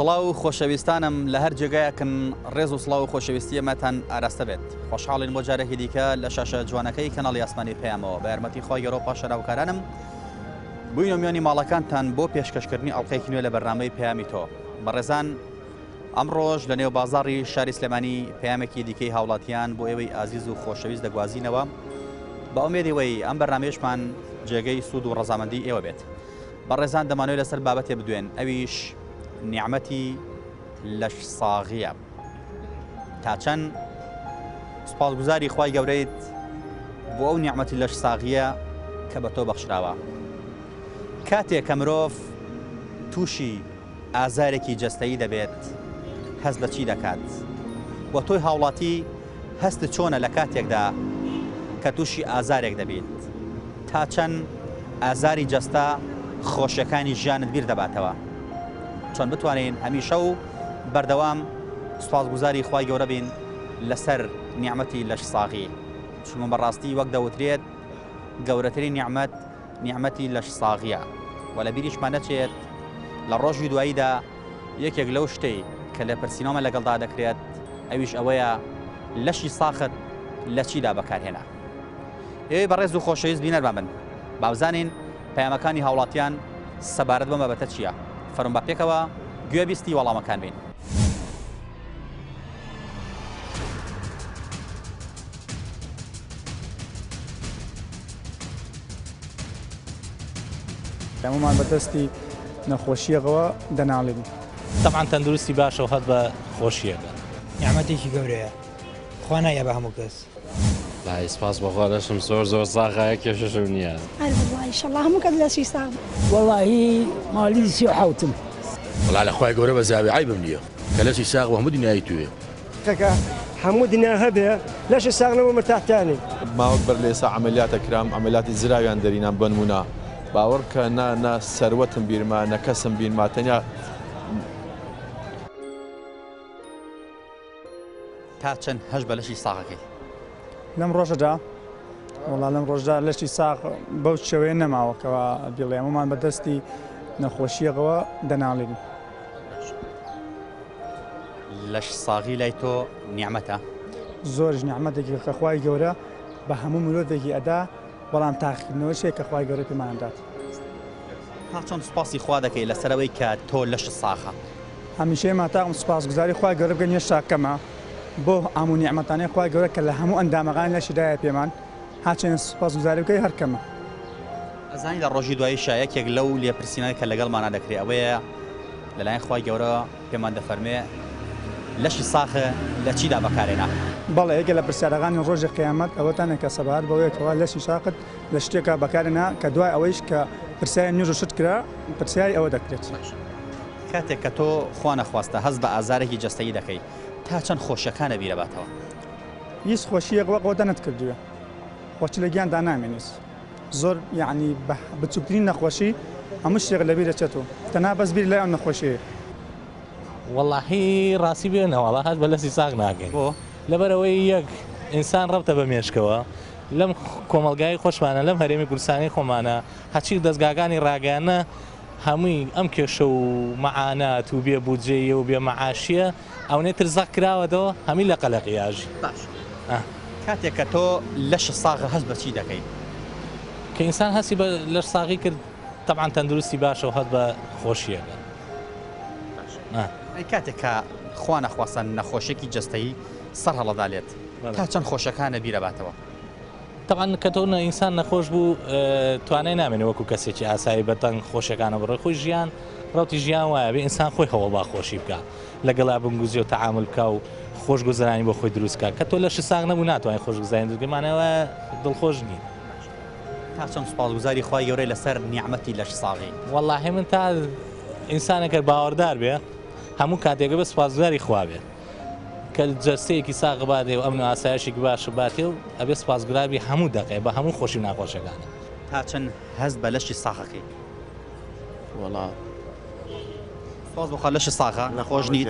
سڵاو خۆشەویستانم لە هەر جێگایەکن ڕێز و سڵاو و خۆشەویستیەمەتان ئاراستە بێت. خۆشحاڵین بۆ جارێکی دیکە لە شاشە جوانەکەی کەناڵی ئاسمانی پەیامەوە بە یارمەتی خۆی گەڕۆ پاشەراوکارانم بووینە میانی ماڵەکانتان بۆ پێشکەشکردنی ئەڵلقەیەکی نوێ لە بەرنامەی پەیامی تۆ. بەڕێزان ئەمڕۆژ لە نێو بازاڕی شاری سلێمانی پەیامێکی دیکەی هاوڵاتیان بۆ ئێوەی ئازیز و خۆشەویست دەگوازینەوە بە ئومێدیەوەی ئەم بەرنامەیەشمان جێگەی سوود و ڕەزامەندی ئێوە بێت. بەڕێزان دەمانوێت لەسەر بابەتێ بدوێن ئەویش نیعمەتی لەش ساغیە. تا چەند سوپاسگوزاری خوای گەورەیت بۆ ئەو نیعمەتی لەش ساغیە کە بە تۆ بەخشراوە. کاتێک کە مرۆڤ تووشی ئازارێکی جەستەیی دەبێت هەست بە چی دەکات؟ بۆ تۆی هاوڵاتی هەستت چۆنە لە کاتێکدا کە تووشی ئازارێک دەبێت؟ تا چەند ئازاری جەستە خۆشیەکانی ژیانت بیر دەباتەوە؟ چۆن بتوانین هەمیشە و بەردەوام سوپاسگوزاری خوای گەورە بین لەسەر نیعمەتی لەش ساغی، چونکە بەڕاستی وەک دەوترێت گەورەترین نیعمەت نیعمەتی لەش ساغیە و لە بیریشمان نەچێت لە ڕۆژی دواییدا یەکێک لەو شتەی کە لە پرسیینەوە لەگەڵدا دەکرێت ئەویش ئەوەیە لەشی ساخت لە چیدا بەکارهێنا. ئێوەی بەڕێز و خۆشەویست بینەرمان بن باوزانین پەیامەکانی هاوڵاتیان سەبارەت بە مەبەتە چییە؟ فەرمون بە پێکەوە گوێبیستی وەڵامەکان بین. هەمومان بەدەستی نەخۆشیەکەوە دەناڵین. طبعاً تەندروستی باشە و هەت بە خۆشیەکە. نیعمەتێکی گەورەیە. خوا نایە بە هەموو کەس. لای سپاس بەخوا لەشم زۆر ساغایە کێشەشم نییە. ئیشەڵڵا هەموو کەس لەشی ساغ. وەڵاهی ماڵی 37م. وەڵا لە خوای گەورە بە زاوی عیبم نییە کە لەشی ساغ بە هەموو دنیای توێ. کەکە هەموو دنیا هەبێ لەشی ساغ نەبوو مرتاحتانی. ماوەک بەر لە ئێستا عەمەلیاتە کرام عەمەلیاتی زراویان دەرینان بە نمونە باوەڕ کە نە سەروەتم بیرما نە کەسم بینما تەنیا تا چەند هەش بە لەشی ساغەکەی لەم ڕۆژەدا وەڵا لەم ڕۆژدا لەشی ساغ بەو شێوەیە نەماوەکەوە بیڵێ هەمومان بەدەستی نەخۆشیەکەوە دەناڵین. لەش ساغی لای تۆ نیعمەتە؟ زۆرش نیعمەتێکی کە خوای گەورە بە هەموو مرۆڤێکی ئەدا بەڵام تاقیکردنەوەی شێک کە خوای گەورە پێماندات. تا چەند سوپاسی خوا دەکەی لەسەرەوەی کە تۆ لەش ساغە؟ هەمیشەی ماتاقم سوپاسگوزاری خوای گەورە بکەین هێشتا کەمە بۆ هەموو نیعمەتانەی خوای گەورە کە لە هەموو ئەندامەکان لەشیدایە پێمان هاچێن سوپاسگوزاری بکەی هەر کەمە. ئەزانی لە ڕۆژی دوایی شایەکێک لەو لێپرسیانەی کە لەگەڵمانە دەکرێت ئەوەیە لەلایەن خوای گەورە پێمان دەفەرمێ لەشی ساخە لە چیدا بەکارێنا؟ بەڵێ یەکێ لە پرسیارەکانی ڕۆژی قیامەت ئەوەتانە کە سەبار بەوەیەکەوە لەشی ساقت لە شتێکە بەکارێنا کە دوای ئەوەیش کە پرسیاری نوێژ و شت کرا پرسیاری ئەوە دەکرێت. کاتێک کە تۆ خوا نەخواستە هەست بە ئازارێکی جەستەیی دەکەی تا چەند خۆشیەکانە بیرەباتەوە؟ هیچ خۆشیەک وەک ئەوە دەنت کردووە خۆچی لە گیاندا نامێنیت زۆر یعنی بچووکترین نەخۆشی هەموو شتێک لەبیر دەچێتەوە تەنها بەس بیر لای ئەم نەخۆشیەیە. وەڵاهی ڕاستی بێنەوەڵا هەست بە لەسی ساغ ناکەین لەبەرەوەی یەک ئینسان ڕەبتە بە مێشکەوە لەم کۆمەلگای خۆشمانە لەم هەرێمی کوردستانی خۆمانە هەچی دەستگاکانی ڕاگەیانە هەمووی ئەم کێشە و مەعانات و بێ بودجەیە و بێ مەعاشیە ئەوەی ترزەق کراوەتەوە هەمی لە قەلەقیاژی. باش کاتێک کە تۆ لەش ساغە هەست بە چی دەکەی؟ کە ئینسان هەستی بە لەش ساغی کرد طبعاً تەندروستی باشە و هەت بە خۆشیەکە. کاتێک کە خوا نەخواستن نەخۆشێکی جەستەیی سەر هەڵەدالێت تا چەند خۆشەکانە بیرەباتەوە؟ طبعاً کە تۆ ئینسان نەخۆش بوو توانای نامێنێ وەکو کەسێکی ئاسایی بەتەنگ خۆشیەکانە بڕێ خۆی ژیان ڕەوتی ژیان وایە بێ ئینسان خۆی هەوڵ با خۆشی بکە لەگەڵا بنگوزی و تەعامل بکە و خۆشگوزەرانی بۆ خۆی دروستکە کە تۆ لەش ساغ نەبوو ناتوانین خۆشگوزاری دروستکەمانەوە دڵخۆش نین. تا چەند سوپاسگوزاری خوای گەورەی لەسەر نیعمەتی لەش ساغی؟ وەڵاهی من تا ئینسانێکە باوەڕدار بێ هەموو کاتێکە بە سوپاسگوزاری خوا بێ کە جەستەیەکی ساغ بادێ و ئەمن و ئاسایشێکی باش باتێ و ئەبێ سوپاسگوزاری هەموو دەقێ بە هەموو خۆشی ناخۆشەکانە. تا چەند هەست بە لەشی ساغەکەی؟ وەڵا سوپاس بخوا لەشی ساغە نەخۆش نیت؟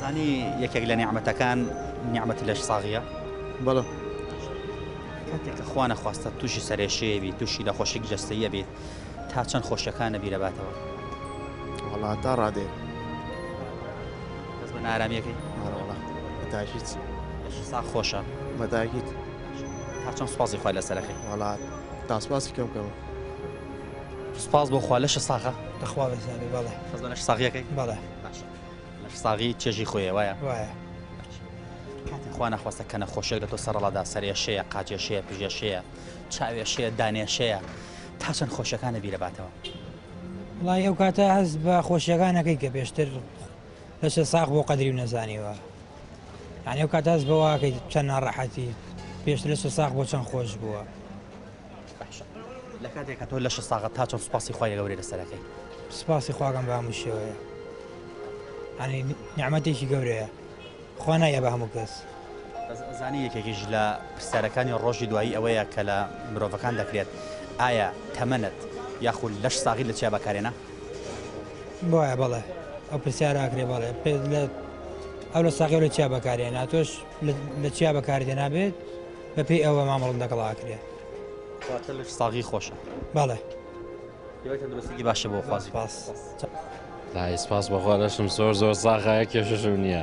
زانی یەکێک لە نیعمەتەکان نیعمەتی لەش ساغیە؟ بەڵێ. کاتێک کە خوا نەخواستە تووشی سەرێشەیە بێت تووشی نەخۆشێکی جەستەییە بێت تا چەند خۆشیەکانە بیرەباتەوە؟ والله تا ڕادێ دەست بە نارامیەکەی وڵا بەتاکیت ساغ خۆشە بەتاکیت تا چەند سوپاسی خوای لەسەرەکەی وڵا تاسپاسی کەمکەوە سپاس بۆ خوا لەشە ساغە دەخوا بەزانێ بەڵێ دەست بە لەش ساغیەکەی بەڵێ لەش ساغی چێژی خۆیە وایە وایە کاتی خوا نەخواستە کە نەخۆشێک لە تۆ سەرڵادا سەرێشەیە قاچێشەیە پژێشەیە چاوێشەیە دانێشەیە تا چەند خۆشیەکانە بیرە باتەوە وڵای ئەو کاتە هەست بە خۆشیەکانەکەی کە پێشتر لەشە ساغ بۆ قەدری و نەزانیوە یعنی ئەو کاتە هەست بەواکەی چەند ناڕەحەتی پێشتر لەشە ساغ بۆ چەند خۆش بووە لە کاتێک کە تۆ لەشە ساغە تا چەند سوپاسی خوای گەورەی لەسەرەکەی سپاسی خواگەم بە هەموو شێوەیە ینی نیعمەتێکی گەورەیە خوا نایە بە هەموو کەس زانی یەکێکیش لە پرسیارەکانی ڕۆژی دوایی ئەوەیە کە لە مرۆڤەکان دەکرێت ئایا تەمەنت یاخود لەش ساغی لە چیا بەکارێنە وایە بەڵێ ئەو پرسیارەکرێ بەڵێ ئەو لە ساغی لە چیا بەکارێنا تۆش لە چیا بەکاردێنا بێت بە پێی ئەوە مامەڵندەکەڵاکرێ لەش ساغی خۆشە بەڵێ دروستێکی باشە بۆ خوازی لای سپاس بەخوا لەشم زۆر ساغایە کێشەشم نییە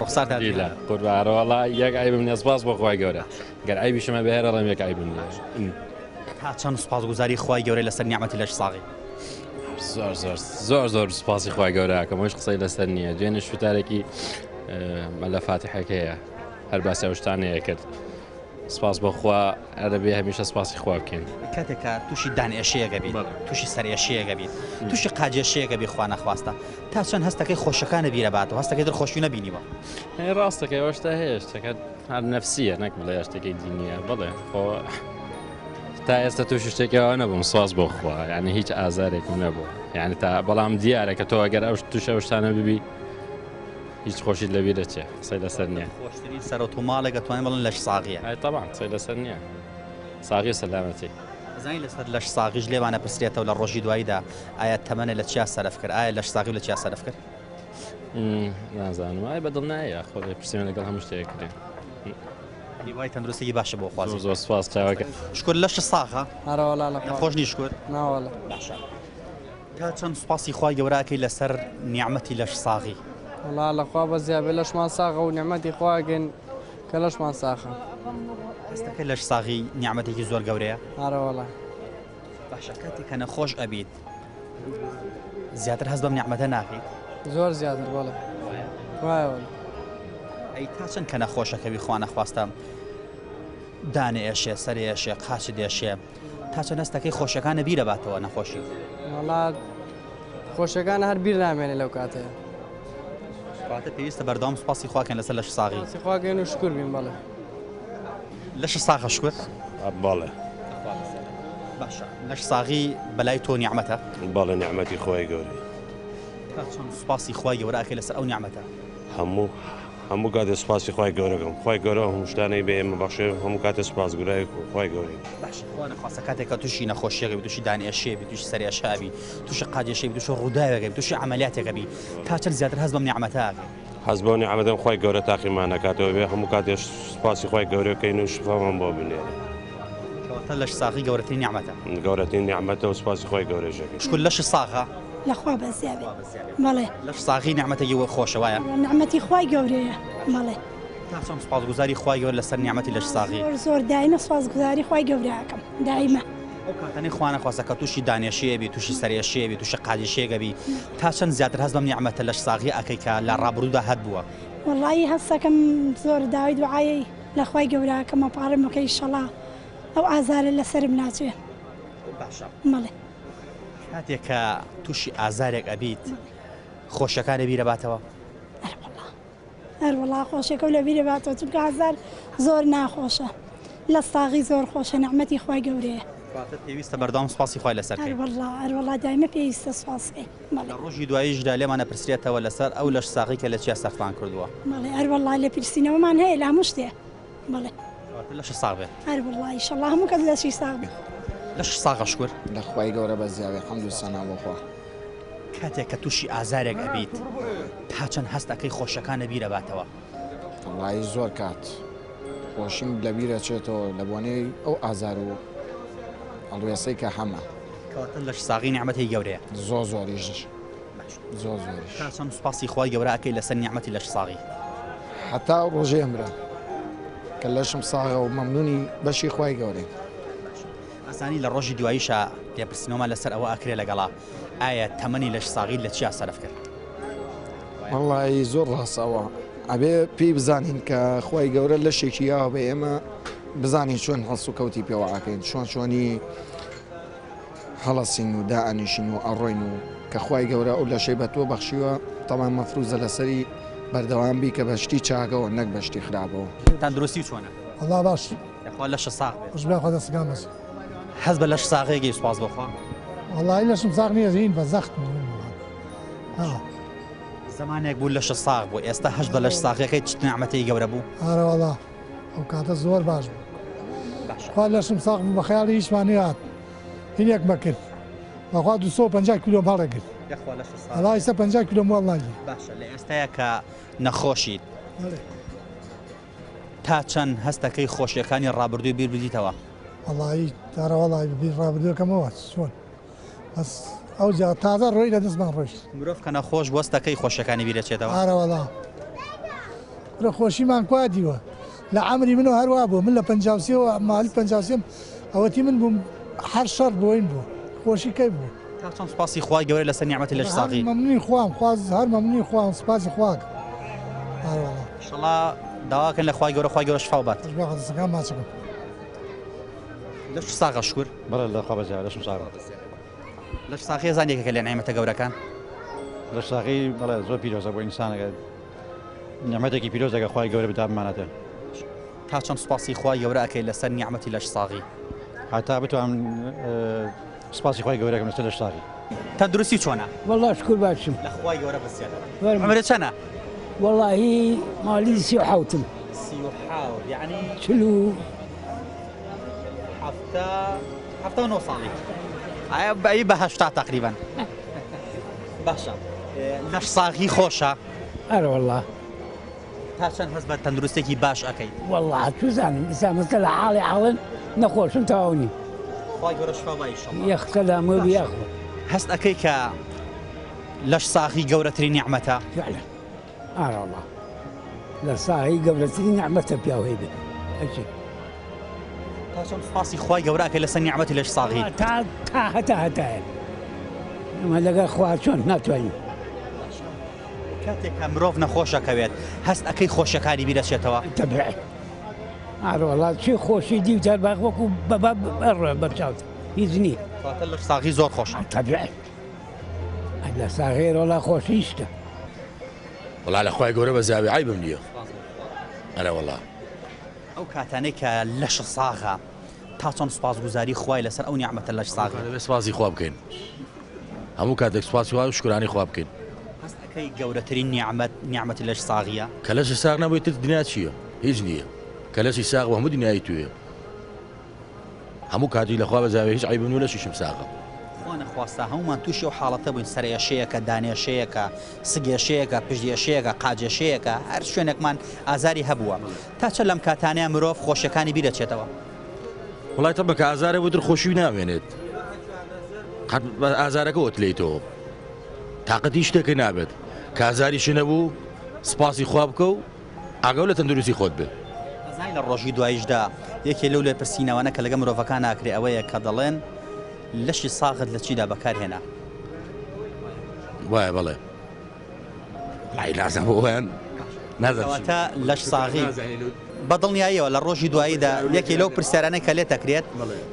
ڕخساتیلا قوربانەوەڵا یەک ئایبم نیە سپاس بەخوای گەورە گەر ئایبیشمە بەهێرە ڕێم یەک ئایبم نیە تا چەند سوپاسگوزاری خوای گەورەی لەسەر نیعمەتی لەش ساغی زۆر سوپاسی خوای گەورە کە مۆش قسەی لەسەر نییە دوێنێ شوتارێکی مەلە فاتحەکەیە هەر باسی ئەوشتانەیە کرد سپاس بەخوا ئەرەبێ هەمیشە سپاسی خوا بکەین کاتێکە تووشی دانێشەیەگە بیت تووشی سەرێشەیەگە بیت تووشی قاجێشەیەگە بی خوا نەخواستە تا چەند هەستەکەی خۆشەکانە بیرە باتەوە هەستەکەی در خۆشی نەبینیوە ڕاستەکەی ئەوشتا هەیە شتەکە هەر نەفسیە نەک بڵێ شتێکی دینیە بڵێ خۆ تا ئێستا تووشی شتێکەوە نەبووم سواز بۆ خوا یعنی هیچ ئازارێکم نەبوو یعنی تا بەڵام دیارێکە تۆ ئەگەر ئەو تووشە شتانە ببی هیچ خۆشی لەبیرە چێ قسەی لەسەر نییە خۆشترین سەر ئۆتۆماڵێک دەتوانین بڵێن لەش ساغیە تەبان قسەی لەسەر نییە ساغی سەلامەتی زانی لەسەر لەش ساغیش لێوانە پرسرێتەوە لە ڕۆژی دواییدا ئایا تەمەنە لە چیا سەرف کرد ئایا لەش ساغی لە چیا سەرف کرد نازانم ئای بەدڵ نایە خۆ پرسیێنە لەگەڵ هەموو شتێک کرێ وای تەندروستێکی باشە بۆ خوازی زۆر سپاس چاوەکە شکر لەش ساغە هەرەوەڵا لە خۆشنی شکر ناوەڵە باشە تا چەند سوپاسی خوای گەوراکەی لەسەر نیعمەتی لەش ساغی وڵا لەخوا بە زیابێ لەشمان ساغە و نیعمەتی خواگەن کە لەشمان ساخە هەستەکە لەش ساغی نیعمەتێکی زۆر گەورەیە هەرەوەڵا باشە کاتێک کە نەخۆش ئەبیت زیاتر هەست بەم نیعمەتە ناکەیت زۆر زیاتر بەڵێ وایەوە ئەی تا چەند کە نەخۆشەکەوی خوا نەخواستە دانێشێ سەرێشێ قاچ دێشێ تا چەند هەستەکەی خۆشەکانە بیرە باتەوە نەخۆشی وڵا خۆشەکانە هەر بیر نامێنێ لەو کاتەیە کاتە پێویستە بەردەوام سوپاسی خواکەن لەسەر لەش ساغی خواگەن و شکر بین بەڵێ لەش ساغە شکر بەڵێ باشە لەش ساغی بەلای تۆ نیعمەتە بەڵێ نیعمەتی خۆی گەورەی تا چەند سوپاسی خوای گەوراکەی لەسەر ئەو نیعمەتە هەموو کاتێ سوپاسی خۆی گەورەکەم خۆی گەورە هەموو شتانەی بێ ئێمە بەخشێ هەموو کاتێ سوپاس گورای خۆی گەورەی باشە خوا نەخواستە کاتێککە تووشی نەخۆشیەکەبی تووشی دانێشێبی تووشی سەرێشابی تووشی قاجێشێبی تووشی ڕووداوێکەبی تووشی عەمەلیاتێکەبی تا چەند زیاتر هەست بەم نیعمەتەکەی حەز بەو نیعمەتەم خۆی گەورە تاقیمان نەکاتەوە بێ هەموو کاتێ سوپاسی خۆی گەورەکەین و شفامان بۆ بنێرە کەواتە لەش ساغی گەورەترین نیعمەتە گەورەترین نیعمەتە و سوپاسی خۆی گەورەشەکەی شکر لەش ساغە لەخوا بەزیابێ بەڵێ لەش ساغی نیعمەتێکی خۆشە وایە نیعمەتی خوای گەورەیە بەڵێ تا چەند سوپاسگوزاری خوای گەورە لەسەر نیعمەتی لەش ساغی زۆر دایمە سوپاسگوزاری خوای گەورەکەم دایمە ئەو کاتەنەی خوا نەخواستە کە تووشی دانێشەیەبی تووشی سەرێشەیەبی تووشی قاجێشەیەکەبی تا چەند زیاتر هەست بەم نیعمەتە لەش ساغی ئەەکەی کە لە ڕابردوودا هەت بووە وەڵی هەستەکەم زۆر داوای دوعاایی لە خوای گەورەکەمە پاڕمەکەی شەڵا ئەو ئازارە لەسرم ناچێ باشە مەڵێ کاتێک کە تووشی ئازارێک ئەبیت خۆشەکانە بیرە باتەوە هەروەڵا خۆشەکە و لە بیرە باتەوە چونکە ئازار زۆر ناخۆشە لە ساغی زۆر خۆشە نیعمەتی خوای گەورەیە پێویستە بەردەوام سوپاسی خوای لەسەرکەی هەروەڵا دایمە پێویستە سوپاسکەی لە ڕۆژی دواییشدا لێمانە پرسرێتەوە لەسەر ئەو لەش ساغی کە لە چیا سەرفان کردووە بەڵێ هەروەڵا لە پرسیینەوەمان هەیە لە هەموو شتێ بەڵێ لەش ساغ بێ هەروەڵا ئیشەڵا هەموو کەس لەشی ساغ بێ لەش ساغە شکر لە خوای گەورە بە زیاوێ حەمد و سەنا بۆخوا کاتێک کە تووشی ئازارێک ئەبیت تا چەند هەستەکەی خۆشەکانە بیرە باتەوە وڵی زۆر کات خۆشیم لەبیرە چێتەوە لە بۆنەی ئەو ئازار و ئەڵوێسەی کە هەمە کەواتە لەش ساغی نیعمەتی گەورەیە زۆریژش زۆر زۆریش تا چەند سوپاسی خۆی گەورە ئەکەی لەسەر نیعمەتی لەش ساغی حتا ئەو ڕۆژەی ئەمرە کە لەشم ساغە و مەمنونی بەشی خی گەورەی ئەزانی لە ڕۆژی دواییشە پێپرسینەوەمان لەسەر ئەوە ئەکرێ لەگەڵا ئایا تەمەنی لەش ساغی لە چیا سەرف کرد وەڵی زۆر ڕاستەوە ئەبێ پێی بزانین کە خی گەورە لەشێکی یاوە بە ئێمە بزانین چۆن هەڵس و کەوتی پێوە ئاکەین چۆنی هەڵەسین و دائنیشین و ئەڕۆین و کە خی گەورە ئەو لەشەی بە تۆ بەخشیوە تەمان مەفروزە لەسەری بەردەوام بی کە بەشتی چاکەوە نەک بەشتی خراپەوە تەندروستی چۆنە الله باش یخوا لەش ساغ خوشبێ خۆ دەستگام بەس حەز بە لەش ساغێکی سوپاس بخوا والله لەشم ساغ نییە زین بە زەخت زمانێک بوو لەش ساغ بوو ئێستا هەش بە لەش ساغەکەی چ نعمەتەی گەورە بوو ئارەوەڵا ئەو کاتە زۆر باش بوو خوا لەشم ساغ بوو بە خەیاڵی هیچمانی هات هینێک مەکرد بەخوا 250 کیلۆ هەڵەگرت هەڵا ئێستا 50 کیلۆ ماڵ ناگیر باشە لە ئێستاە کە نەخۆشیت تا چەند هەستەکەی خۆشیەکانی ڕابردووی بیر بدیتەوە وەڵی تارەوەڵی بیر ڕابردوەکەمەوە چۆن بەس ئەو جا تازە ڕۆی لە دەستمان ڕۆیشت مرۆڤ کە نەخۆش بۆستەکەی خۆشیەکانی بیرەچێتەوە ئارەوەڵا لە خۆشیمان کوا دیوە لە عمری منەوە هەروە بوو من لە پەنجاوسیەوە مالی پەنجاوسیم ئەوەتی من بووم هەر شەڕ بۆین بوو خۆشی کەی بوو تا چەند سوپاسی خوای گەورە لەسەر نیعمەتی لەش ساغی مەمنونی خوام خواز هەر مەمنونی خوام سوپاسی خواک ئارەوەڵا ئینشەڵا داواکەن لە خوای گەورە شفا بات دەستەکان ماچەکەم لەش ساغە شکر بەڵێ لە خوا بەجێ لەشم ساغە لەش ساغی زانێکەکە لە نیعمەتە گەورەکان لەش ساغی بەڵێ زۆر پیرۆزە بۆ ئینسانەکە نیعمەتێکی پیرۆزەکە خوای گەورە بتابمانەتە تا چەند سوپاسی خوای گەورە ئەکەی لەسەر نیعمەتی لەش ساغی هەتا بتوانم سپاسی خوای گەورەکەم لەسەر لەش ساغی تەندروستی چۆنە والله شكر باشم لە خوای گەورە بەزیادە عمرت چەنە والله مالي 37 يعني شلو هەفتە و 9 ساڵی ئایا بە 80 تقریبا باشە لەش ساغی خۆشە ئەرە والله تا چەند هەست بە تەندروستێکی باش ئەەکەی والله توزانم ئسامەکە لە حاڵی حاڵن نەخۆشم تاونی خوای گەورە شفا بای ئینشەڵڵا یەخسەلامە بیاخۆ هەست ئەەکەی کە لەش ساغی گەورەترین نیعمەتە فعلا ئارە والله لە ساغی گەورەترین نیعمەتە پیاوەی بێت ئەچی تا چەند سوپاسی خوای گەورە ئەەکەی لەسەر نیعمەتی لەش ساغی تا هەتایە ئەمە لەگەڵ خوا چۆن ناتوانین کاتێک کە مرۆڤ نەخۆشەکەوێت هەست ئەەکەی خۆشیەکانی بیرەچێتەوە تەبع ئارە والله چی خۆشی دیوتار باغ وەکو بەبا بەڕێ بەرچاوت هیچ نییە کاتە لەش ساغی زۆر خۆشە تەبع لە ساغێر وڵا خۆشیشتە وڵا لە خوای گەورە بە زاوی عیبم نییە ئەرە وەڵا ئەو کاتانەی کە لەش ساغە تا چەند سوپاسگوزاری خوای لەسەر ئەو نیعمەتە لەش ساغی دەبێت سوپاسی خوا بکەین هەموو کاتێک سوپاسی خوا و شکرانی خوا بکەین هەست ئەەکەی گەورەترین نیعمەتی لەش ساغیە کە لەشی ساغ نەبوویت دنیا چییە هیچ نییە کە لەشی ساغ و هەموو دنیای توێ هەموو کاتی لەخوا بە زاوی هیچ عیبم و لەشیشم ساغە خوا نەخواستا هەمومان تووشی و حاڵەتە بووین سەرێشەیەکە دانێشەیەکە سگێشەیەکە پشتێشەیەکە قاجێشەیەکە هەر شوێنێکمان ئازاری هەبووە تا چە لەم کاتانەیە مرۆڤ خۆشیەکانی بیرەچێتەوە وڵای تە بەکە ئازارە بۆ خۆشی نامێنێت ئازارەکە وتلێتەوە تااقەتی شتێکە نابێت کە ئازاریشی نەبوو سپاسی خوا بکە و ئاگەو لە تەندروستی خۆت بێت ئەزای لە ڕۆژی دوایشدا یەکێ لەو لێ پرسیینەوەنە کە لەگە مرۆڤەکان ناکرێ ئەوەیە کە دەڵێن لەشی ساغت لە چیدا بەکارهێنا وایە بەڵێ لای لازم بۆیان نازانێتە لەش ساغی بەدڵنیاییەوە لە ڕۆژی دواییدا یەکێ لەو پرسیارانەی کە لێت دەکرێت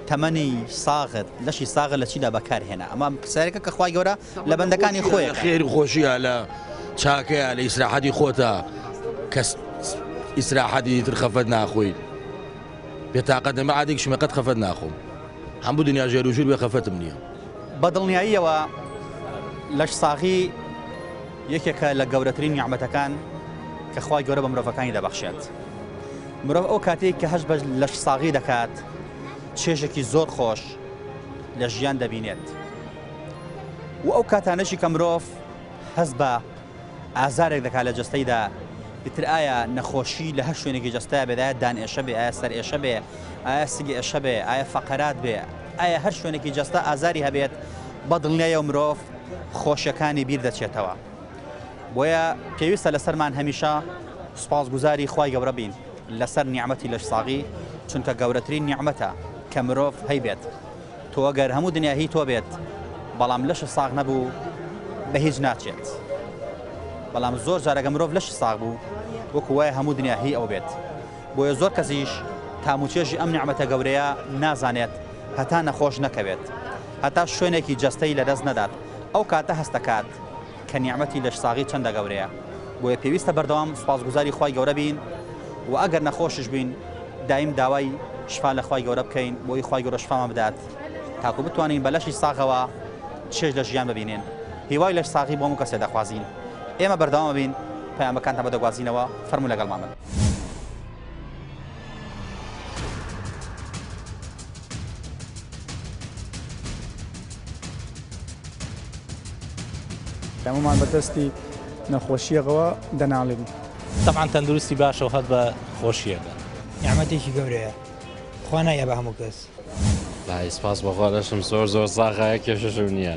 تەمەنی ساغت لەشی ساغت لە چیدا بەکارهێنا ئەمە پرسیارەکە کە خوای گەورە لە بەندەکانی خۆی خێری خۆشیە لە چاکەیە لە ئیسراحەتی خۆتە کەس ئیسراحەتی تر خەفەت ناخۆیت بێتاقەت نەمە عادێک شمەقەت خەفەت ناخۆم هەموو دنیا ژێر و ژوور بێ خەفەتم نییە بەدڵنیاییەوە لەش ساغی یەکێکە لە گەورەترین نیعمەتەکان کە خوای گەورە بە مرۆڤەکانی دەبەخشێت مرۆڤ ئەو کاتێک کە هەش بە لەش ساغی دەکات چێژێکی زۆر خۆش لە ژیان دەبینێت و ئەو کاتانەشی کە مرۆڤ هەست بە ئازارێک دەکات لە جەستەیدا ئیتر ئایا نەخۆشی لە هەر شوێنێکی جەستەیە بێدایە دان ئێشە بێ ئایا سەر ئێشە بێ ئایا سگی ئێشە بێ ئایا فەقەرات بێ ئایا هەر شوێنێکی جەستە ئازاری هەبێت بەدڵنیایە و مرۆڤ خۆشیەکانی بیر دەچێتەوە بۆیە پێویستە لەسەرمان هەمیشە سوپاسگوزاری خوای گەورە بین لەسەر نیعمەتی لەش ساغی چونکە گەورەترین نیعمەتە کە مرۆڤ هەیبێت تۆ ئەگەر هەموو دنیا هی تۆ بێت بەڵام لەش ساغ نەبوو بە هیچ ناچێت بەڵام زۆر جارەگە مرۆڤ لەش ساغ بوو وەکو وایە هەموو دنیا هی ئەو بێت بۆیە زۆر کەسیش تاموچێژی ئەم نیعمەتە گەورەیە نازانێت هەتا نەخۆش نەکەوێت هەتا شوێنێکی جەستەی لەدەست نەدات ئەو کاتە هەستەکات کە نیعمەتی لەش ساغی چەندە گەورەیە بۆیە پێویستە بەردەوام سوپاسگوزاری خوای گەورە بین و ئەگەر نەخۆشش بین دایم داوای شفا لە خوای گەورە بکەین بۆی خوای گەورە شفامان بدات تاکو بتوانین بە لەشی ساغەوە چێژ لە ژیان ببینین هیوای لەش ساغی بۆ هەموو کەسێ دەخوازین ئێمە بەردەوام بین پەیامەکانتان بەدەگوازینەوە فەرموو لەگەڵمان بن هەمومان بەدەستی نەخۆشیەکەوە دەناڵێن طبعا تەندروستی باشە و هەت بە خۆشیەکە نیعمەتێکی گەورەیە خوا نایە بە هەموو کەس لای سپاس بەخوا لەشم زۆر ساغایە کێشەشم نییە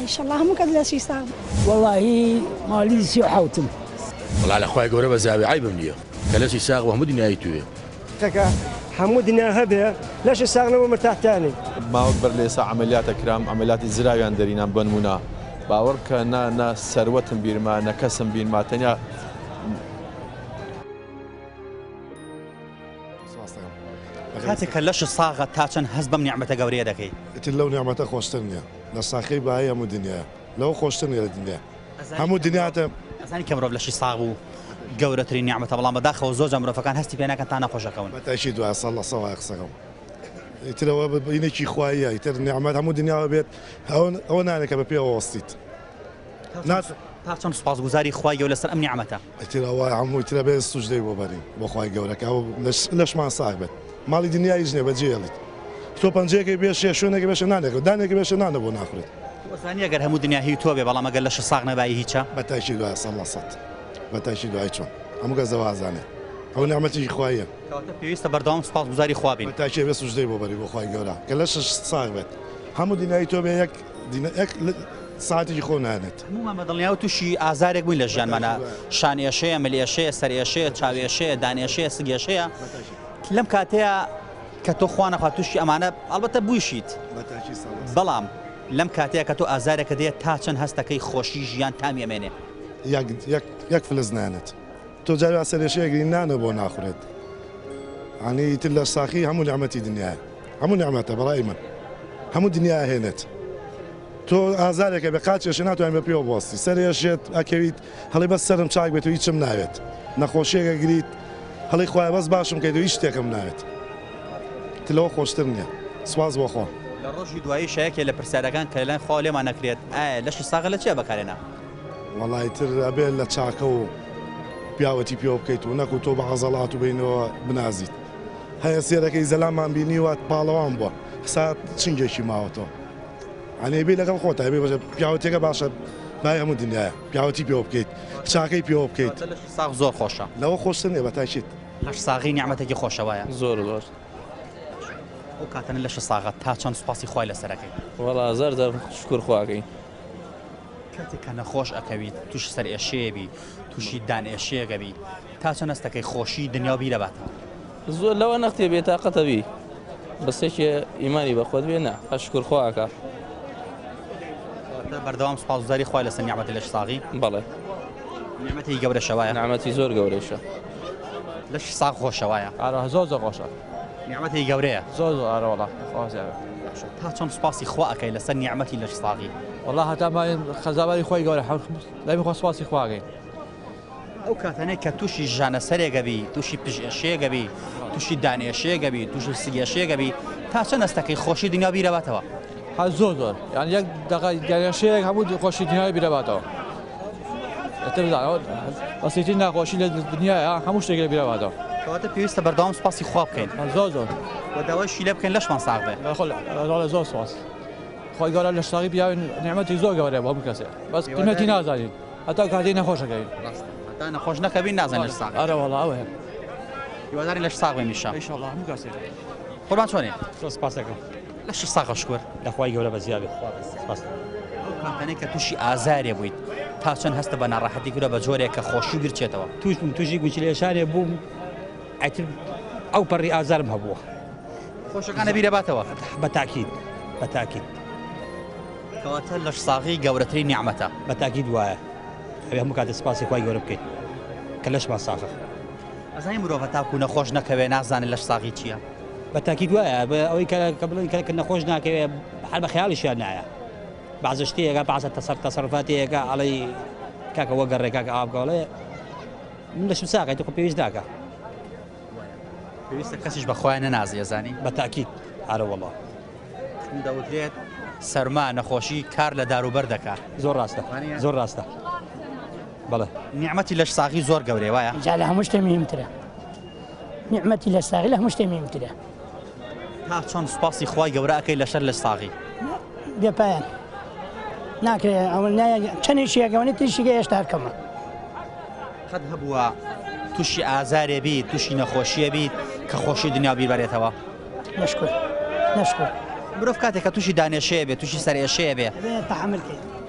ئیشەڵڵا هەموو کەس لەشی ساغ والله مالی 37 وڵا لە خوای گەورە بە زاوی عیبم نییە کە لەشی ساغ بە هەموو دنیای توێ تەکە هەموو دنیا هەبێ لەشی ساغنەوە مرتاحتانی ماوەک بەر لە ئێستا عملیاتە کرام عملیاتی زراویان دەرینان بنمونە باوەڕ کە نە سەروەتم بیرما نە کەسم بیرما تەنیا کاتێک کە لەش ساغە تا چەند هەست بەم نیعمەتە گەورەیە دەکەی ئیتر لەو نیعمەتە خۆشتر نییە لە ساخەی بەهای هەموو دنیاە لەو خۆشتر نیە لە دنیا هەموو دنیاتە ئەزانی کە مرۆڤ لەشی ساغ بوو گەورەترین نیعمەتە بەڵام بەداخەوە زۆر مرۆڤەکان هەستی پێ ناکەن تا نەخۆشەکەون بەتاشی دوای ساڵ لە سەوای قسەکەم ئیترەوە بینێکی خواییە ئیتر نیعمەت هەموو دنیاوە بێت ئەوە نانێکە بە پێوە وەستیت تا چەند سوپاسگوزاری خوای گەورە لەسەر ئەم نیعمەتە ئیترەوە هەموو ترە بێ سوژدەی بۆ بەرین بۆ خوای گەورەکە ئەو لەشمان ساغ بێت ماڵی دنیای ژنێ بەجێڵیت تۆ پەنجەیەکی بێشێ شوێنێکی بێشە نانێکەوە دانێکی بێشە نانە بۆ ناخورێت وەزانی ئەگەر هەموو دنیا هی تۆ بێ بەڵام ئەگەر لەش ساغ نەبایی هیچە بەتاشی دوای سەڵ بەتاشی دوای چۆن هەموو کەس دەوازانێت ئەو نیعمەتی خوایە پێویستە بەردەوام سوپاسگوزاری خوا بین بەتاشی بێ سوژدەی بۆ بەری بۆ خوای گەورە کە لەش ساغ بێت هەموو دنیای تۆ بێ یەک ساعتێکی خۆ نانێت هەمومان بەدڵنیا و تووشی ئازارێک بووین لە ژیانمانە شانێشەیە ملیێشەیە سەرێشەیە چاوێشەیە دانێشەیە سگێشەیە لەم کاتەیە کە تۆ خوا نەخوا تووشی ئەمانە ئەڵبەتە بوویشیت بەڵام لەم کاتەیە کە تۆ ئازارێکە دێت تا چەند هەستەکەی خۆشی ژیان تامیەمێنێ یەک فلز نانێت تۆ جاوی سەرێشەیەکی نانە بۆ ناخورێت عنی تر لە ساخی هەموو نیعمەتی دنیاە هەموو نیعمەتە بەڵای من هەموو دنیا هێنێت تۆ ئازارێکە بە قاچێشە ناتوانین بە پێوە بۆستی سەرێشێت ئەکەویت هەڵی بەس سەرم چاک بێت و هیچم ناوێت نەخۆشیێکە گریت هەڵی خوای بەس باشم کەیت و هیچ شتێکم ناوێت تلەوە خۆشتر نییە سواز بۆ خۆ لە ڕۆژی دوایی شەیەکێ لە پرسیارەکان کە لەن خوا لێمان نەکرێت ئایا لەشی ساغە لە چێ بەکارێنا وەڵای تر ئەبێت لە چاکە و پیاوەتی پێوە بکەیت و نەکو تۆ بە عەزەڵات و بینەوە بنازیت هەیە سێرەکەی زەلامان بینیوە پاڵەوان بووە سات چنگێکی ماوەتەوە ئەنێبی لەگەڵ خۆت هەبێ بەژە پیاوەتێکە باشە بای هەموو دنیاە پیاوەتی پێوە بکەیت چاکەی پێوە بکەیت ساغ زۆر خۆشە لەوە خۆشتر نیە بەتاکیت لەش ساغی نیعمەتێکی خۆشەوایە زۆر ئەو کاتەنە لەش ساغە تا چەند سوپاسی خوای لەسەرەکەی وەڵا زەر شکر خواکەی کاتێک کە نەخۆش ئەکەویت تووش سەر ئێشەیەبی تووشی دان ئێشەیەگەبی تا چەند هەستەکەی خۆشی دنیا بی دەباتەوە زۆر لەوە نەختێ بێتاقەتەبی بەسێکی ئیمانی بەخۆت بێ نا هەشکر خواکە بەردەوام سوپاسگوزاری خوای لەسەر نیعمەتی لەش ساغی بەڵێ نیعمەتی گەورەشەوایە نیعمەتی زۆر گەورەیشە لەش ساغ خۆشەوایە ئارە زۆر خۆشە نیعمەتی گەورەیە زۆر ئارەوەڵا خۆزیاوە تا چەند سوپاسی خوا ئەکەی لەسەر نیعمەتی لەش ساغی والله هەتا خەزاواری خۆی گەورە لای خۆ سوپاسی خواگەی ئەو کاتانەی کە تووشی ژانە سەرێگەبی تووشی پژێشەیەگەبی تووشی دانێشەیەگەبی تووشی سگێشەیەگەبی تا چەند هەستەکەی خۆشی دنیا بیرەباتەوە زۆر یعنی یەک دانێشەیەک هەموو خۆشی دنیای بیرەباتەوە ئەسیتی ناخۆشی لە دنیاە هەموو شتێک بیرەباتەوە کەواتە پێویستە بەردەوام سوپاسی خوا بکەین زۆر بە داوای لێ بکەین لەشمان ساغ بێ زۆر سواس خۆی گەورە لە شتاقی پیاوی نیعمەتی زۆر گەورەیە بۆ هەموو کەسێ بەس قیمەتی نازانین هەتا کاتی نەخۆشەکەی هەتا نەخۆش نەکەبین نازان لەش ساغ ئارە وەڵا ئەوە هیواداری لەش ساغ بێن ئینشا ئینشاءالله هەموو کەسێک قوربان چۆنێ زۆر سپاس دەکەم لەش ساغە شکر لەخوای گەورە بە زیابێت سپاس کاتانەی کە تووشی ئازارێ بوویت تا چەند هەستە بە ناڕەحەتی کرا بە جۆرێک کە خۆشی گرچێتەوە تووشی گوچلێشارێ بووم ئەتر ئەو پەڕی ئازارم هەبووە خۆشەکانە بیرەباتەوە بەتاکید بەتاکید کەواتە لەش ساغی گەورەترین نیعمەتە بەتاکید وایە ئەوێ هەموو کاتە سپاسی خوای گەورە بکەیت کە لەشمان ساغە ئەزانی مرۆڤ تاکو نەخۆش نەکەوێ نازانێت لەش ساغی چییە بەتاکید وایە ئەوەی کە بڵێن کە نەخۆش ناکەوێ هەر بە خەیاڵیشیان نایە بعض شتێکە بعض تەسەڕفاتێکە ئەڵێ کاکە وەگەڕێ کاکە ئابگاڵێ من لەشم ساغی تو پێویست ناکە پێویستە کەسیش بە خۆیان نەنازی ئەزانی بەتاکید ئارە وەڵڵا دەوترێت سەرما نەخۆشی کار لە داروبەر دەکات زۆر ڕاستە زۆر ڕاستە بەڵێ نیعمەتی لەش ساغی زۆر گەورەیە وایە جا لە هەموو شتێ مهمترە نیعمەتی لەش ساغی لە هەموو شتێ مهمترە تا چۆن سوپاسی خوای گەورە ئەەکەی لەشەر لەش ساغی بێپایان ناکرێت ئەوە چەندێکیەکەوەنی تریشیگە هێشتا کەمە قەت هەبووە تووشی ئازارێ بیت تووشی نەخۆشیە بیت کە خۆشی دنیا بیربارێتەوە نەشکر مرۆڤ کاتێک کە تووشی دانێشەیە بێت تووشی سەرێشەیە بێ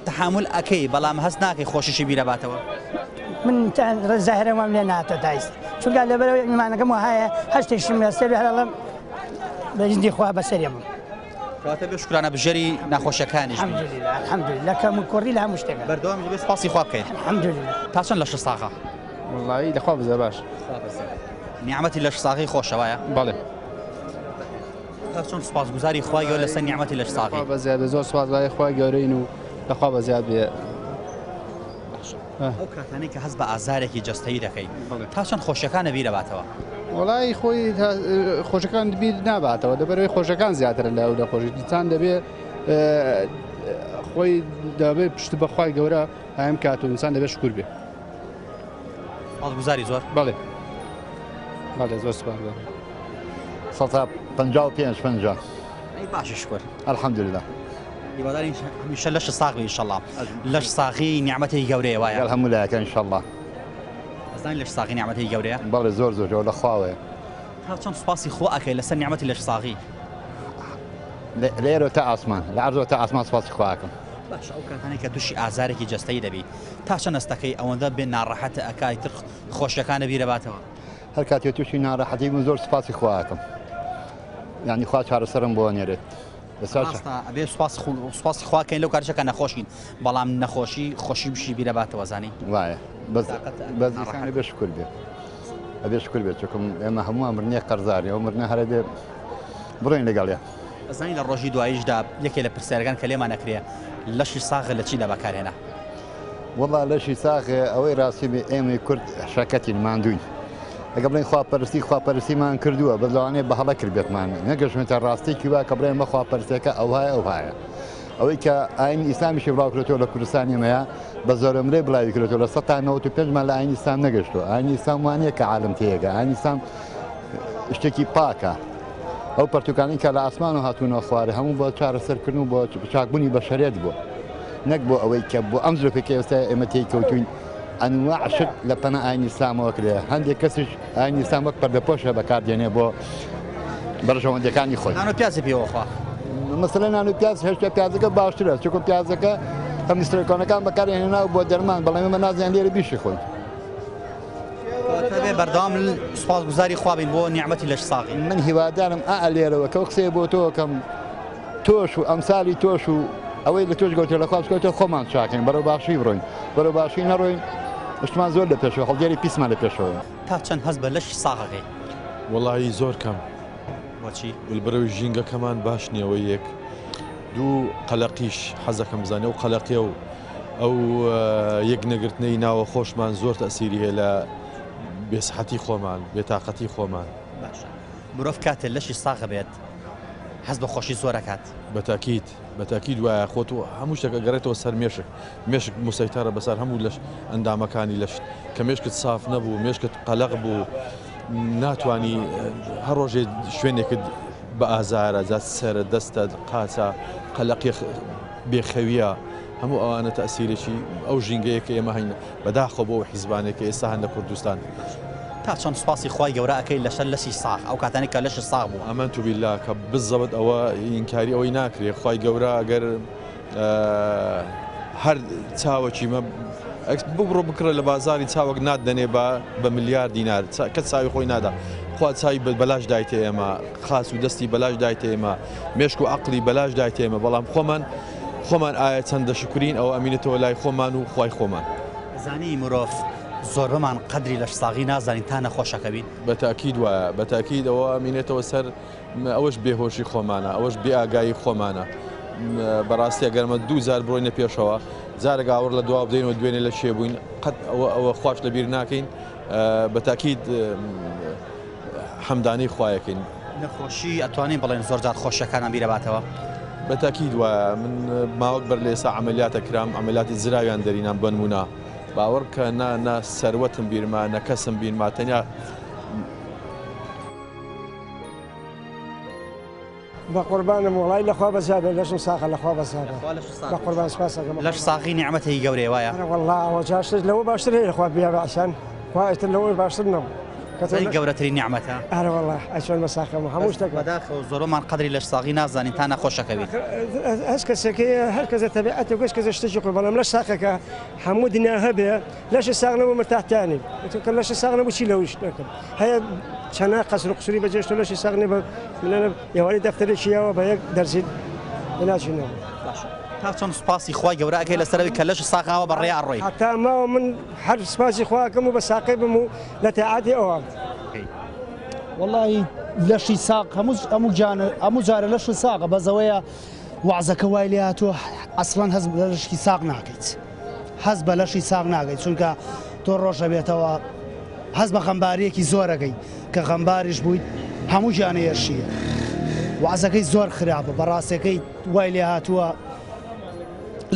تەحامل ئەەکەی بەڵام هەست ناکەی خۆشیشی بیرەباتەوە من ڕێزاهرە وام لێ ناتۆ دایست چونکە لەبەرەوەی ئیمانەکەم وهایە هەشتێکشم لەسەر هەڵم بەجدی خوا بەسەریە بووم کەواتە بێ شکرانە بژێری ناخۆشیەکانیش الحەمدولillah لە کەم و کوڕی لە هەموو شتێکە بەردەوامی دەبێت سپاسی خوا بکەیت الحەمدولillah تا چەند لەش ساغە وڵی لەخوا بزە باش نیعمەتی لەش ساغی خۆشە وایە بەڵێ تا چۆن سوپاسگوزاری خوای گەورە لەسەر نیعمەتی لەش ساغی بە زیاد زۆر سوپاسگوزاری خوای گەورەین و لەخوا بە زیاد بێ ئەو کاتانەی کە هەست بە ئازارێکی جەستەیی دەکەی تا چەند خۆشیەکانە بیرەباتەوە وڵی خۆی خۆشەکان بیر ناباتەوە دەبەرەوەی خۆشەکان زیاتر لە ئەو لە خۆشی دیسان دەبێت خۆی دەبێت پشت بەخوای گەورە ئایم کات و ئینسان دەبێت شکر بێ گوزاری زۆر بەڵێ بەڵێ زۆر سپاس سەد پەنجا و پێنج پەنجا باشە شکر الحەمدولillah هیواداری هەمیشە لەش ساغی ئینشەڵڵا لەش ساغی نیعمەتێکی گەورەیە وایە هەموو لایەکە ئینشەڵڵا ئەزانین لەش ساغی نیعمەتێکی گەورەیە بەڵێ زۆر زۆر لە خواوەیە تا چەند سوپاسی خۆ ئەەکەی لەسەر نیعمەتی لەش ساغی لێرە تا ئاسمان لە عەرزەوە تا ئاسمان سوپاسی خوا ئەکەم باش ئەو کاتانەی کە تووشی ئازارێکی جەستەیی دەبی تا چەند هەستەکەی ئەوەندە بێ ناڕەحەتە ئەکای تر خۆشیەکانە بیرەباتەوە هەر کاتێ تووشی ناڕەحەتی من زۆر سوپاسی خوا ئەکەم یعنی خوا چارەسەرم بۆ نێرێت ئەبێ سوپاسی خواکەین لەو کارشەکە نەخۆشین بەڵام نەخۆشی خۆشی بشی بیرەباتەوە زانی وایە بەزیسانی بێ شکر بێت ئەبێ شکر بێت چکم ئێمە هەمووان مرنیە قەرزاری ئەو مرنە هەرە بێ بڕۆین لەگەڵێ ئەزانی لە ڕۆژی دواییشدا یەکێ لە پرسیارەکان کە لێمان نەکرێ لەشی ساغە لە چیدا بەکارهێنا وەڵا لەشی ساغێ ئەوەی ڕاستی بێ ئێمەی کورد شەکەتین ماندووین ئەگە بڵین خواپەرستیمان کردووە بە لەوانەیە بە هەڵە کرد بێتمان نەگەشتێتە ڕاستێکی وا کە بڵێن بە خواپەرستەکە ئەو هایە ئەوەی کە ئاین ئیسلامیشی بڵاوکرێتەوە لە کوردستانی ئێمەیە بە زۆرەمرێ بڵاوی کردێتەوە لە 1995مان لە ئاین ئیسلام نەگەشتووە ئاین ئیسلام وانەیە کە عالم تێگە ئاین ئیسلام شتێکی پاکە ئەو پەرتوکانی کە لە ئاسمان و هاتوونەوە خوارە هەموو بۆ چارەسەرکردن و بۆ چاکبوونی بەشەریەت بووە نەک بۆ ئەوەی کە بۆ ئەم زۆرپێکی ئێستا ئێمە تێی کەوتوین ئەنواع شت لە پەنە ئاین ئیسلامەوە کرێ هەندێک کەسیش ئاین ئیسلام وەک پەردەپۆشە بەکاردێنێ بۆ بەڕژەوەندەکانی خۆی نان و پیازی پێوەخوا مەسەلەن نان و پیاز هێشتا پیازەکە باشترە چونکە پیازەکە هەمیسترەکانەکان بەکارهێناو بۆ دەرمان بەڵام ئێمە نازانین لێرە بیشی خۆین بێ بەردەوام سوپاسگوزاری خوا بین بۆ نیعمەتی لەش ساغی من هیوادارم لێرەوە کە قسەی بۆ تۆ کەم تۆش و ئەمسالی تۆش و ئەوەی لە تۆش گەوتێ لە خوا بکەوتە خۆمان چاکەین بەرەو باشی بڕۆین بەرەو باشی نەڕۆین شتمان زۆر لە پێشەوە هەڵگێری پیسمان لە پێشەوە تا چەند هەست بە لەشی ساغەکەی وەڵی زۆر کەم بۆچی بەرەوەی ژینگەکەمان باش نییەوە یەک دوو قەلەقیش حەزەکەم بزانێ و قەلەقیە و ئەو یەک نەگرتنەی ناوە خۆشمان زۆر تەسیری هەیە لە بێسحەتی خۆمان بێتاقەتی خۆمان مرۆڤ کاتێ لەشی ساغە بێت حەز بە خۆشی زۆرەکات بەتاکید وایە خۆت و هەموو شتێکە گەڕێتەوە سەر مێشک موسەیتارە بەسەر هەموو لەش ئەندامەکانی لەشت کە مێشکت ساف نەبوو مێشکت قەلەق بوو ناتوانی هەر ڕۆژێ شوێنێکت بە ئازارە جات سەرە دەستە قاچە قەلەقی بێخەویە هەموو ئەوانە تەسیرێکی ئەو ژینگەیە کە ئێمە هەین بەداخۆ بۆ حیزبانێکە ئێستا هەن لە کوردستان تا چەند سوپاسی خوای گەورە ئەەکەی لەسەر لەسی ساغ ئەو کاتانی کە لەش ساغ بوو ئەمەن تو بیللا کە بزەبت ئەوە ئینکاری ئەوەی ناکرێت خوای گەورە ئەگەر هەر چاوەکی مە بڕۆ بکڕە لە بازاری چاوەک نادەنێ بە ملیار دینار کە چاوی خۆی نادا خوا چاوی بەلاش دایتە ئێمە خاس و دەستی بەلاش دایتە ئێمە مێشک و عەقڵی بەلاش دایتە ئێمە بەڵام خۆمان ئایا چەندە شکرین ئەوە ئەمینێتەوە لای خۆمان و خوای خۆمان زانی مرۆڤ زۆربەمان قەدری لەش ساغی نازانین تا نەخۆشەکەبین بەتاکید وایە بەتاکید ئەوە ئەمینێتەوە سەر ئەوەش بێهۆشی خۆمانە ئەوەش بێئاگایی خۆمانە بەڕاستی ئەگەرمە 2000 بڕۆینە پێشەوە جارێک ئاور لە دوا بدەین و دوێنێ لە شێ بووین قەت ئەوە خوش لەبیر ناکەین بەتاکید حەمدانی خوایەکەین نەخۆشی ئەتوانین بڵێن زۆر جار خۆشیەکانان بیرە باتەوە بەتاکید وایە من ماوەک بەر لێسا عملیاتە کرام عملیاتی زراویان دەرینان بنمونە باوەڕ کە نا سەروەتم بیرما نە کەسم بینما تەنیا بە قوربانم وڵای لەخوا بەزیابێ لەشم ساغە لەخوا بەزیابێ بە قوربان سپاس دەکەم لەش ساغی نیعمەتەی گەورەی وایە وەڵڵا ئەوە جاشت لەوە باشتر هەیە لەخوا بیا بەعسان خوا ئێتر لەوەی باشتر نەبوو گەورەترین نیعمەتە ئارە وەڵڵا ئەچۆن بەساخەمە هەموو شتێک بەداخەوە زۆرمان قەدری لەش ساغی نازانین تا نەخۆشەکەوین هەست کەسێکەیە هەر کەسە تەبیعەتە گوێش کەسە شتێکی قوربانم لەش ساقەکە هەموو دنیا هەبێ لەشی ساغ نەبوو مرتاحتانی کە لەشی ساغ نەبوو چی لەویش نەکەم هەیە چەنە قەسر و قسووری بەجێشتە لەشی ساغ نێ بە منە یاواری دەفتەرێکیەوە بە یەک دەرزید بناچینەوە تا چۆن سوپاسی خوای گەورە ئەکەی لەسەرەوەی کە لەش ساغاوە بەڕێ ئەڕۆی هەتا ماوە من هەر سپاسی خواکەم و بە ساقی بم و لە تەعاتی ئەوە والله لەشی ساق هەموو جارە لەشی ساقە بەزەوەیە وعزەکە وای لێ هاتووە ئەسڵەن هەز لە لەشی ساق ناکەیت هەز بە لەشی ساق ناکەیت چونکە تۆ ڕۆژە بێتەوە هەز بە خەمباریەکی زۆرەکەی کە خەمباریش بوویت هەموو ژیانە هێرشیە وعزەکەی زۆر خراپە بەڕاستەکەی وای لێ هاتووە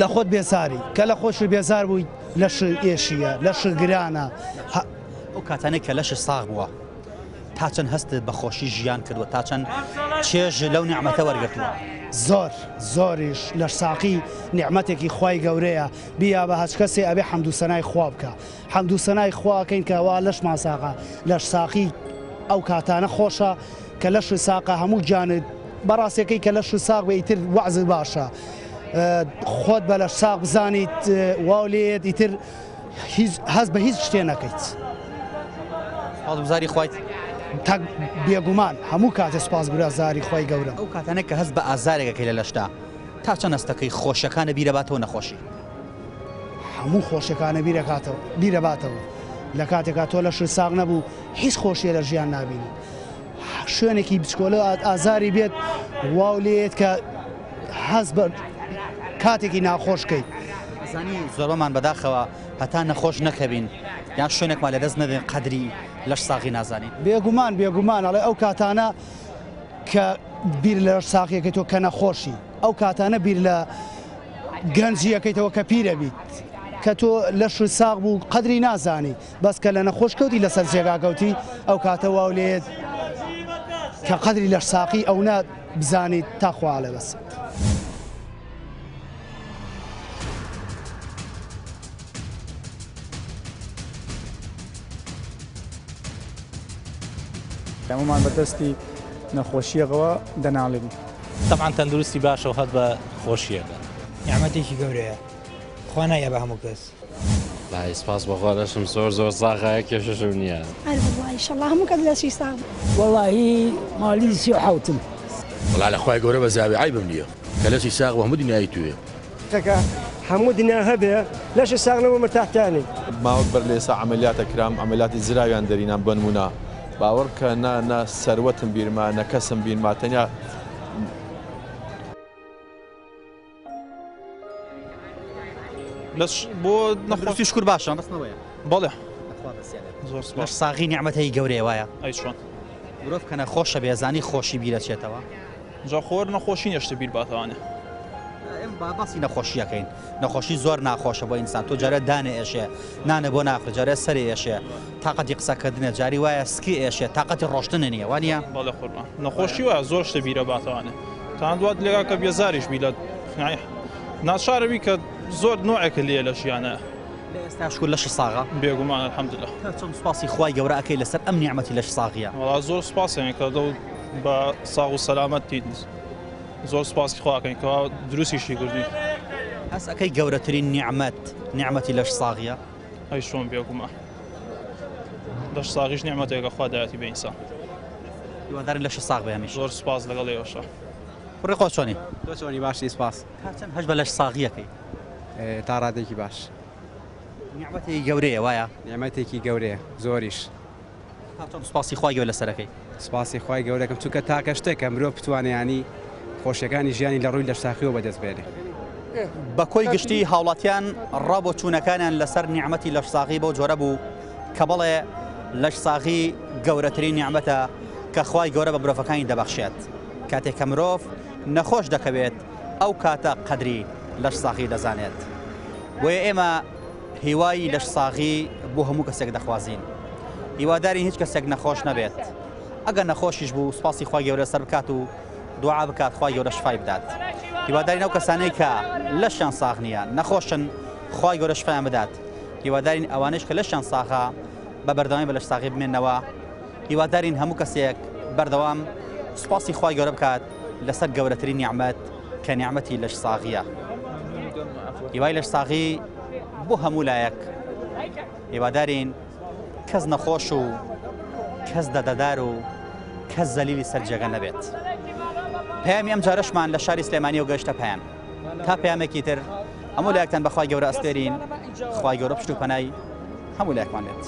لە خۆت بێزاری کە لە خۆشی بێزار بوویت لەش ئێشیە لەش گرانە ئەو کاتانێک کە لەش ساغ بووە تا چەند هەستت بە خۆشی ژیان کردووە تا چەند چێژ لەو نیعمەتە وەرگرتووە زۆریش لەش ساقی نیعمەتێکی خوای گەورەیە بیا بە هەچ کەسێ ئەبێ حەمد و سەنای خوا بکە حەمد و سەنای خواکەین کەوا لەشمان ساقا لەش ساقی ئەو کاتانە خۆشە کە لەشی ساقا هەموو جانت بەڕاستەکەی کە لەشی ساق بە ئیتر وەعز باشە خۆت بە لەش ساق بزانیت واو لێت ئیتر هەز بە هیچ شتێ نەکەیت سپاسگوزاری خوایت تا بێگومان هەموو کاتێ سپاسگوزاری خوای گەورە ئەو کاتانێک کە هەست بە ئازارێکەکەی لە لەشتا تا چەند هەستەکەی خۆشیەکانە بیرە باتەوە نەخۆشی هەموو خۆشیەکانە بیرە باتەوە لە کاتێکا تۆ لەشی ساق نەبوو هیچ خۆشیە لە ژیان نابینی شوێنێکی بچکۆلە ئازاری بێت واو لێت کە هەست بە کاتێکی ناخۆشکەیت زانی زۆربەمان بەداخەوە هەتا نەخۆش نەکەبین یان شوێنێکمان لە دەست نەدەین قەدری لەش ساغی نازانین بێگومان ئەڵێ ئەو کاتانە کە بیر لە لەش ساقیەکەیتەوە کە نەخۆشی ئەو کاتانە بیر لە گەنجیەکەیتەوە کە پیرە بیت کە تۆ لەشی ساق بوو قەدری نازانی بەس کە لە نەخۆشکەوتی لەسەر جێگاکەوتی ئەو کاتە واو لێت کە قەدری لەش ساقی ئەو بزانیت تا خوا لە بەس هەمومان بەدەستی نەخۆشیەکەوە دەناڵێن طبعا تەندروستی باشە و هەت بە خۆشیەکە نیعمەتێکی گەورەیە خوا نایە بە هەموو کەس لای سپاس بەخوا لەشم زۆر ساغایە کێشەشم نییە ئەیشەڵڵا هەموو کەس لەشی ساغ وەڵاهی مالی 37م وڵا لە خوای گەورە بەزیابێ عیبم نییە کە لەشی ساغ هەموو دنیای توێ هەموو دنیا هەبێ لەشی ساغ نەبوو مرتاحتانی ماوەک بەر لێسا عملیاتە کرام عملیاتی زراویان دەرینان بنمونە باوەڕ کە نا سەروەتم بیرما نە کەسم بینما تەنیا بۆ نەخۆشی شکر باشە بەستنەوەیە بەڵێ لەش ساغی نیعمەتەی گەورەیە وایە ئەی چۆن مرۆڤ کە نەخۆشە بێزانی خۆشی بیرەچێتەوە جا خۆر نەخۆشی نەشتە بیر باتەوانێ باسی نەخۆشیەکەین نەخۆشی زۆر ناخۆشە بۆ ئینسان تۆ جارە دانە ئێشێ نانە بۆ ناخۆ جارە سەر ئێشێ تااقەتی قسەکردنە جاری وایە سکی ئێشێ تااقەتی ڕۆشتنە نییە وانە بەڵێ خۆرمان نەخۆشی وایە زۆر شتە بیرە باتەوانێ تا دوات لێگا کە بێزاریش بی لە ناچارەبی کە زۆر نوعێکە لێ لە ژیانە ئێستا شکر لەشی ساغا بێگومان الحەمدلله چەند سوپاسی خوای گەورە ئەکەی لەسەر ئەم نیعمەتی لەش ساغیە وڵا زۆر سوپاسێن کە دە بە ساغ و سەلامەتی زۆر سوپاسی خواکەین کەوا دروستیشی کردی هەست ئەەکەی گەورەترین نیعمەتی لەش ساغیە ئەی شۆن بێگومە لەش ساغیش نیعمەتێکە خوا دایەتی بە ئینسان هیوادارین لەش ساغ بێ هەمیشە زۆر سوپاس لەگەڵ ئێوەشە کوڕی خۆ چۆنی چۆنی باشی سپاس چەند هەش بە لەش ساغیەکەی تا ڕادێکی باش نیعمەتی گەورەیە وایە نیعمەتێکی گەورەیە زۆریش هاتۆم سوپاسی خوای گەورە لەسەرەکەی سپاسی خوای گەورەکەم چونکە تاکە شتێکە مرۆڤ بتوانێ خۆشیەکانی ژیانی لە ڕووی لەش ساغیەوە بەدەست بێنێ بە کۆی گشتی هاوڵاتیان ڕابۆ چوونەکانیان لەسەر نیعمەتی لەش ساغی بۆ جۆرە بوو کە بڵێ لەش ساغی گەورەترین نیعمەتە کە خوای گەورە بە مرۆڤەکانی دەبەخشێت کاتێک کە مرۆڤ نەخۆش دەکەوێت ئەو کاتە قەدری لەش ساغی دەزانێت بۆیە ئێمە هیوای لەش ساغی بۆ هەموو کەسێک دەخوازین هیوادارین هیچ کەسێک نەخۆش نەبێت ئەگەر نەخۆشیش بوو سوپاسی خوای گەورە سەر بکات و دوعا بکات خوای گەورە شفای بدات هیوادارین ئەو کەسانەی کە لەشیان ساغ نییە نەخۆشن خوای گەورە شفایان بدات هیوادارین ئەوانش کە لەشیان ساغا بە بەردەوامی بە لەش ساغی بمێنەوە هیوادارین هەموو کەسێک بەردەوام سوپاسی خوای گەورە بکات لەسەر گەورەترین نیعمەت کە نیعمەتی لەش ساغیە هیوای لەش ساغی بۆ هەموو لایەک هیوادارین کەس نەخۆش و کەس دەدەدار و کەس زەلیلی سەر جێگە نەبێت پەیامی ئەم جارەشمان لە شاری سلێمانی و گەشتە پەیام تا پەیامێکی تر هەموو لایەکتان بەخوای گەورە ئەستێرین خوای گەورە پشت و پەنای هەموو لایەکمان بێت